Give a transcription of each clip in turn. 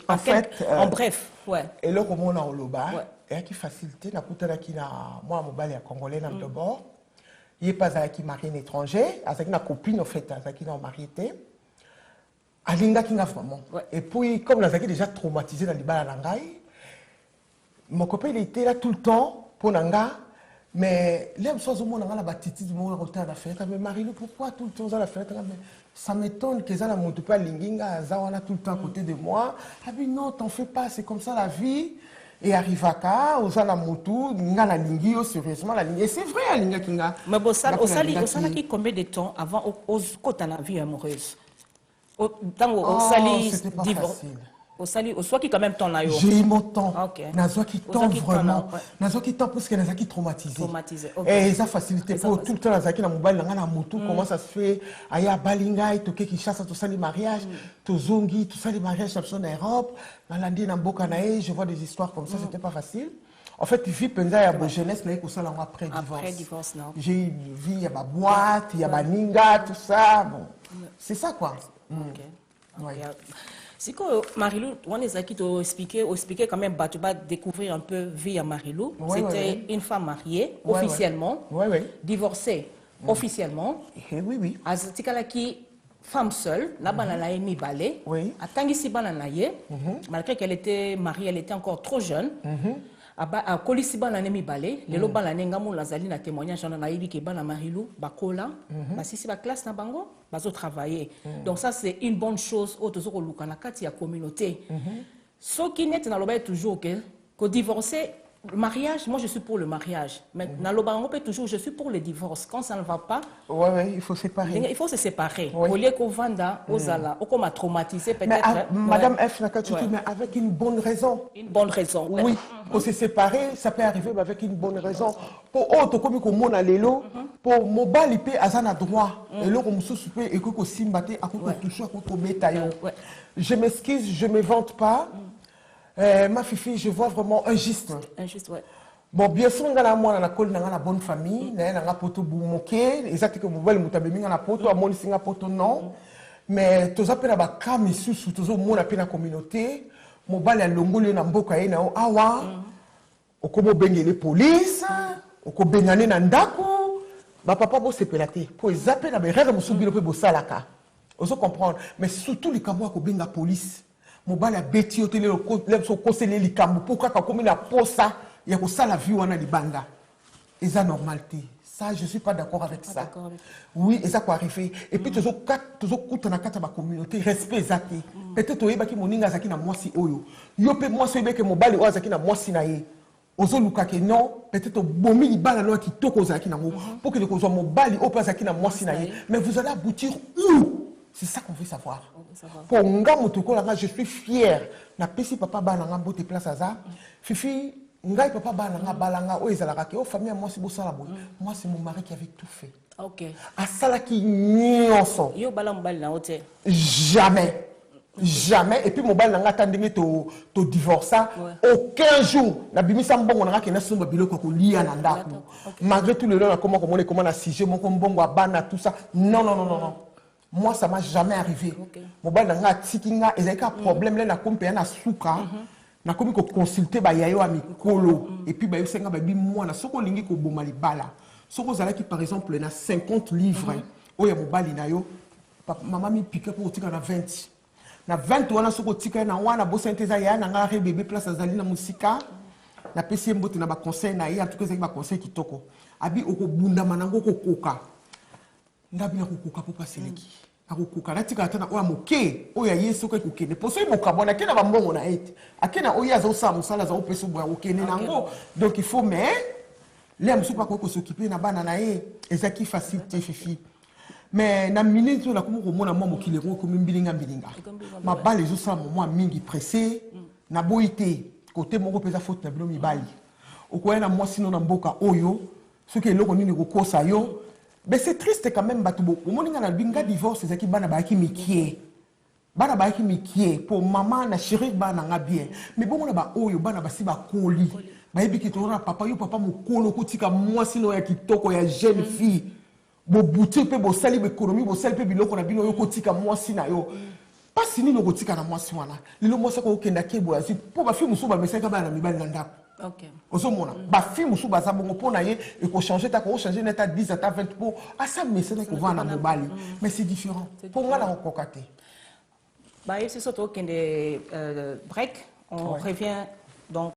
En fait, en bref, ouais. Et le roman en Oloba, Ouais. et qui facilité, na kutana ki na moi mobile ya congolais na d'abord. Il est pas avec marié étranger, avec une copine en fait, avec une mariée. Alinga qui n'a vraiment. Et puis comme la déjà traumatisé dans les balles à Langai, mon copain il était là tout le temps pour Nanga. Mais là, je suis là, la bâtisse du monde à la fenêtre. Mais Marie-Lou, pourquoi tout le temps à la fenêtre? Ça m'étonne que ça la monte pas Linginga, Zawana tout le temps à côté de moi. Ah mais non, t'en fais pas, c'est comme ça la vie. Et arrive à Ka, aux la moto, n'a la lingi, sérieusement la lingi. Et c'est vrai, la linga kinga. Mais au sali qui combien de temps avant au côté de la vie amoureuse? Tant au sali divorce. Au sali, au soit qui quand même temps là. J'ai eu mon temps. Nazo qui temps vraiment. Nazo qui temps parce que Nazo qui traumatisé. Et ça facilité pour tout le temps Nazo qui na mobile na moto comment ça se fait aya balinga et toke qui chasse tout ça les mariages, tout zongi, tout ça les mariages en Europe, na landi na mboka nae, je vois des histoires comme ça, c'était pas facile. En fait, il vit penza ya bo jeunesse là pour ça là après divorce. J'ai une vie, il y a ma boîte, il y a ma ninga, tout ça. Bon. C'est ça quoi. C'est que Marie-Lou, on les a qui t'ont expliqué quand même, tu vas découvrir un peu vie à Marie-Lou. C'était une femme mariée, officiellement, divorcée, officiellement. Oui. Azatikala qui femme seule, la banana est mi-balé. A Tangisi banana malgré qu'elle était mariée, elle était encore trop jeune. A kolisi bana nemi balé le lo bana nenga mo lazali na témoignage na yebi ke bana Marilou bakola basisi ba classe na bango bazo travailler donc ça c'est une bonne chose au tozo ko luka na kati ya communauté so qui net na loba toujours que divorcer le mariage, moi je suis pour le mariage. Mais dans le on peut toujours, je suis pour le divorce. Quand ça ne va pas, il faut séparer. Il faut se séparer. Au lieu qu'on venda, aux ala, ou qu'on m'a traumatisé peut-être. Madame F, mais avec une bonne raison. Une bonne raison. Oui, pour se séparer, ça peut arriver mais avec une bonne raison. Pour autre comme qu'on a l'élo, pour mobile il peut azana droit. Et là on se soupe et que simbate à quoi toucher à quoi bétaillon. Je m'excuse, je me vante pas. Ma fifi, je vois vraiment injuste. Injuste, ouais. Bon, bien sûr, on a la bonne famille, on a la poto boumoké, exactement que vous voyez, on a la poto, on a la poto non. Mais tous appels à la cam, tous tous au monde appelé la communauté, mon bal à l'ongolé na mboka na awa, au comme bengue les polices, au comme bengane nandako, ma papa bo sepelate, pour les appels à mes rêves, mon soubino pe bo salaka. Vous comprendre, mais surtout les camois ko benga police. Mobile a bêti au télé le conseiller les cambo pourquoi quand comme la posa il y a que ça la vie on a les banga et ça normalité ça je suis pas d'accord avec ça oui et ça quoi arriver et puis toujours coûte na kata ba communauté respect zaki peut-être oyeba ki moninga zaki na mwasi oyo yo pe mwasi oyeba que mobile o zaki na mwasi na ye ozo luka ke non peut-être bomi libala lo ki toko zaki na ngo pour que le kozo mobile o pa zaki na mwasi na ye mais vous allez aboutir où? C'est ça qu'on veut savoir. Pour nga motoko là, je suis fier. Na pesi papa balanga bote place aza. Fifi nga papa balanga balanga o ezalaka ke o famille moi c'est bossa la boy. Moi c'est mon mari qui avait tout fait. OK. A sala ki nyonso. Yo balam bal na hotel. Jamais. Jamais et puis mon bal nga tandenge to divorça aucun jour na bimisa mbongo nga ke na somba biloko ko lia na ndako. Malgré tout le long comment na sujet mon mbongo abana tout ça. Non. Moi, ça m'a jamais arrivé. Mon bal n'a tikinga, et il y a un problème là, na kompe na souka, na komi ko consulter ba yayo ami kolo, et puis ba yosenga ba bi moi na soko lingi ko bomali bala. Soko zala qui par exemple na 50 livres, oya mon bal na yo, maman mi pique pour tika na 20. Na 20 wana soko tika na wana bo senteza ya na ngare bébé place azali na musika. Na pesi mbote na ba conseil na ye en tout cas ba conseil kitoko. Abi oko bunda manango ko koka. Ndabi na kukuka po paseleki akukuka natika atana oya moke oya yesu ko kukene poso iboka bona kena ba mbongo na ete akena oya za osa musala za opeso boya okene nango donc il faut mais les musu pa ko s'occuper na bana na ye ezaki facilité fifi mais na minute na ko mona mo mokile ko mbilinga ma bale zo sa mo mingi pressé na boité côté moko pesa faute na bilo mibali okoya na moi sino na mboka oyo soki eloko nini ko kosa yo. Mais c'est triste quand même, Batoubo. Au moment où on a un divorce, c'est qu'il y a un qui pour maman, na chérie, na bien. Mais bon, on a un bana basi ba koli. Ba yebi ki tona papa yo papa mo kolo ko tika moi sino ya kitoko ya jeune fille. Bo bouti pe bo sali be économie bo sali pe biloko na bino yo ko tika moi sina yo. pas sini no kotika na mwasi wana lelo mwasi ko kenda kebo ya po ba fille musu ba mesaka ba na mibali na ndako. OK. Ozomona ba fille musu ba za bongo po na ye e ko changer ta ko changer neta 10 à 20 po asa mesena ko va na mobali mais c'est différent. Pour moi la kokate. Bah c'est surtout kende break on revient donc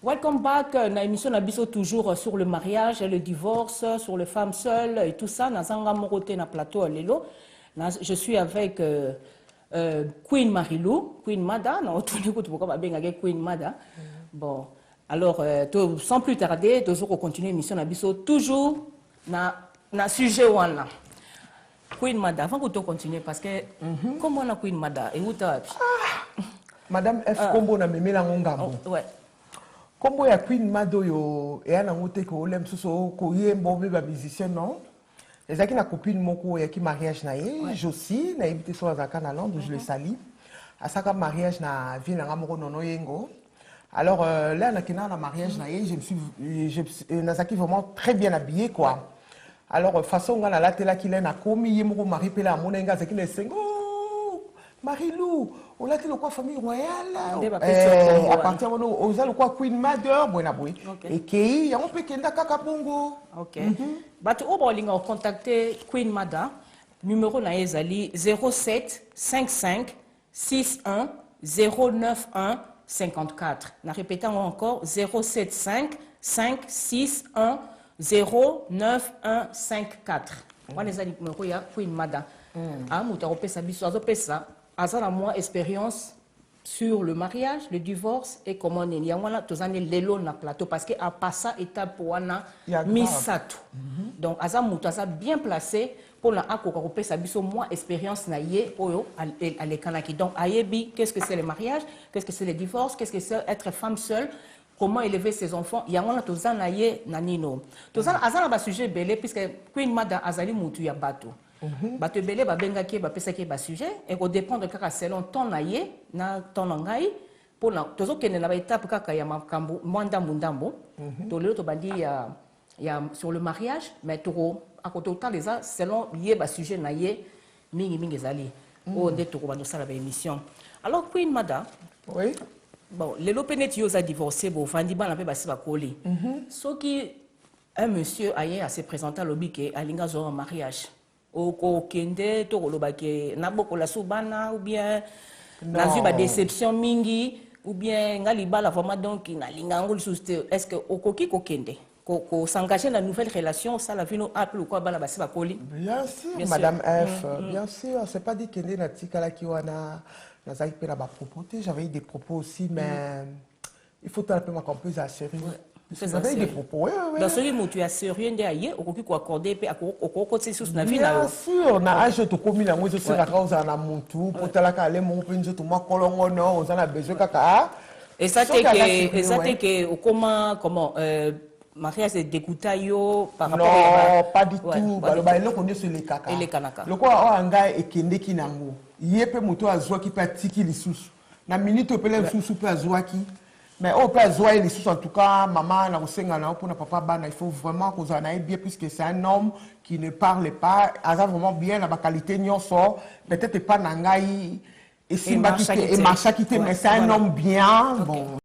Welcome back. Na émission Nabiso toujours sur le mariage et le divorce, sur les femmes seules et tout ça. Nazanga Morote na plateau à Lelo. Je suis avec Queen Marilou, Queen Mada. Na otuni ko tuko ba benga Queen Mada. Bon, alors sans plus tarder, toujours continuer l'émission Nabiso toujours na sujet wana. Queen Mada, avant que tu continues parce que comment on a Queen Mada et où Madame F Combo na memela ngambo. Ouais. Kombo ya Queen Mado yo e ana ngote ko lem suso ko yembo be ba musicien non ezaki na copine moko ya ki mariage na ye Josie na invité so azaka na Londres je le salue asaka mariage na ville na moko nono yengo alors là na kina na mariage na ye je nazaki vraiment très bien habillé quoi alors façon nga na latela ki na komi yemoko mari pela mona nga zaki na sengo Marilou, on a dit le quoi famille royale. À partir de on a le quoi Queen Mother, bon aboué. Et qui, on peut kenda kaka pongo. Ok. But au bowling on contacté Queen Mother, numéro na ezali 07 55 61 091 54. Na répétant encore 075 561 091 54. On les a dit numéro ya Queen Mother. Ah, mouta opesa biso azopesa. Azana moi expérience sur le mariage, le divorce et comment on y a voilà tous années lelo na plateau parce que à passer étape pour wana misato. Donc azam mutasa bien placé pour la akoko opesa biso moi expérience na ye oyo à l'ékanaki. Donc ayebi qu'est-ce que c'est le mariage, qu'est-ce que c'est le divorce, qu'est-ce que c'est être femme seule. Comment élever ses enfants? Il y a un autre naye nanino. Tous azana ba sujet belé puisque Queen Mada azali mutu ya bateau. Bateau belé ba bengaki ba pesaki ba sujet et ko dépendre kaka selon ton naye na ton ngai pour na tozo kene na ba étape kaka ya makambo mwanda mundambo. To lelo to bandi ya sur le mariage mais to à côté autant les selon yé ba sujet naye mingi zali. O de to ko bando sala ba émission. Alors Queen Mada. Oui. Bon, les lopenet yosa divorcé, bon, fandi ban la pe basi ba koli. Ce qui un monsieur aye à se présenter à l'obike à lingazo en mariage. Au kende to lo bake na boko la subana ou bien na vu ba déception mingi ou bien ngali bala vraiment donc na lingango souste est-ce que au koki ko kende ko s'engager dans une nouvelle relation ça la vie no appel ou quoi bala basi ba koli. Bien sûr madame F, bien sûr, c'est pas dit kende na tikala ki wana. J'avais eu des propos aussi, mais il faut un peu m'accompagner à sérieux. J'avais eu des propos, oui. Dans ce moment, tu as sérieux derrière, au coup accordé, au côté sous la vie. Bien sûr, na âge de commis la moi je suis la cause en amontou, pour te la caler mon pinzo tout moi colongo non, on en a besoin kaka. Et ça t'est que comment mariage c'est dégoûtayo par rapport non, pas du tout. Bah le connaît sur les kaka. Et les kanaka. Le quoi anga et kende kinango. Yepe moto azwa ki pa tiki lisusu. Na minute opele lisusu pe azwa ki. Mais on peut azwa lisusu en tout cas maman na osenga na pour na papa bana il faut vraiment qu'on en aille bien puisque c'est un homme qui ne parle pas, aza vraiment bien la qualité nyonso, peut-être pas nangai et si et marcha quitté mais c'est un homme bien bon.